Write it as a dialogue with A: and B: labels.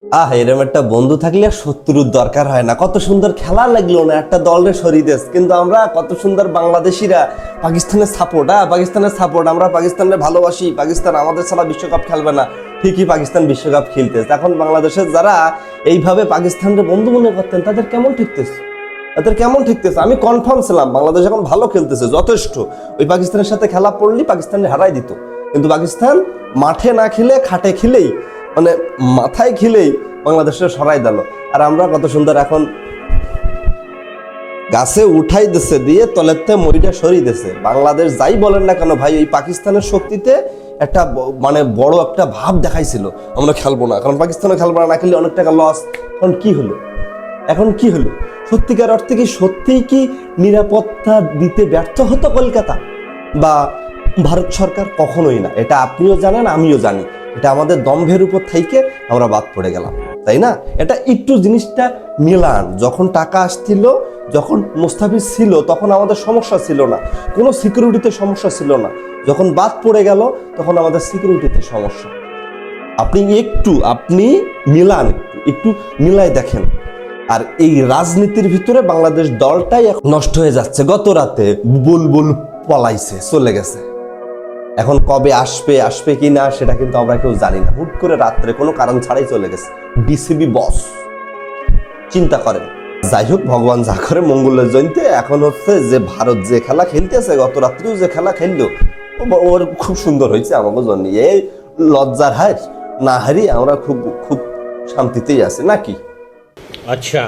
A: এরকম একটা বন্ধু থাকলে আর শত্রুর দরকার হয় না। কত সুন্দর খেলা লাগলো না একটা দলের শরীরেস, কিন্তু আমরা কত সুন্দর বাংলাদেশিরা পাকিস্তানের সাপোর্ট আমরা পাকিস্তানের ভালোবাসি। পাকিস্তান আমাদের ছাড়া বিশ্বকাপ খেলবে না, ঠিকই পাকিস্তান বিশ্বকাপ খেলতেছে। এখন বাংলাদেশের যারা এইভাবে পাকিস্তানের বন্ধু মনে করতেন তাদের কেমন ঠেকতেছে? আমি কনফার্ম ছিলাম বাংলাদেশ এখন ভালো খেলতেছে যথেষ্ট। ওই পাকিস্তানের সাথে খেলা পড়লেই পাকিস্তান হারাই দিত, কিন্তু পাকিস্তান মাঠে না খেলে খাটে খেলেই, মানে মাথায় খেলেই বাংলাদেশের সরাই দিল। আর আমরা কত সুন্দর এখন গাছে উঠাই দিছে দিয়ে তলেতে মরিটা সরিয়ে দিছে। বাংলাদেশ যাই বলেন না কেন ভাই, এই পাকিস্তানের শক্তিতে একটা মানে বড় একটা ভাব দেখাইছিল আমরা খেলবো না, কারণ পাকিস্তানও খেলবো না, খেললে অনেক টাকা লস। এখন কি হলো? সত্যিকার অর্থে কি সত্যিই কি নিরাপত্তা দিতে ব্যর্থ হতো কলকাতা বা ভারত সরকার? কখনোই না। এটা আপনিও জানেন, আমিও জানি। এটা আমাদের দম্ভের উপর থেকে আমরা বাদ পড়ে গেলাম, তাই না? এটা একটু জিনিসটা মিলান। যখন টাকা আসছিল, যখন মুস্তাফিজ ছিল, তখন আমাদের সমস্যা ছিল না, কোনো সিকিউরিটিতে সমস্যা ছিল না। যখন বাদ পড়ে গেল তখন আমাদের সিকিউরিটিতে সমস্যা। আপনি মিলান, একটু মিলাই দেখেন। আর এই রাজনীতির ভিতরে বাংলাদেশ দলটাই নষ্ট হয়ে যাচ্ছে। গত রাতে বুলবুল পলাইছে, চলে গেছে। এখন কবে আসবে কি না সেটা কিন্তু আমরা কেউ জানি না। হুট করে রাত্রে কোনো কারণ ছাড়াই চলে গেছে বিসিবি বস। চিন্তা করেন। যাই হোক, ভগবান যা করে মঙ্গলের জয়ন্তে। এখন হচ্ছে যে ভারত যে খেলা খেলতেছে, গত রাত্রেও যে খেলা খেললো, ওর খুব সুন্দর হয়েছে আমাকে জন্য। এই লজ্জার হার না হারি আমরা খুব শান্তিতেই আছি নাকি?
B: अच्छा।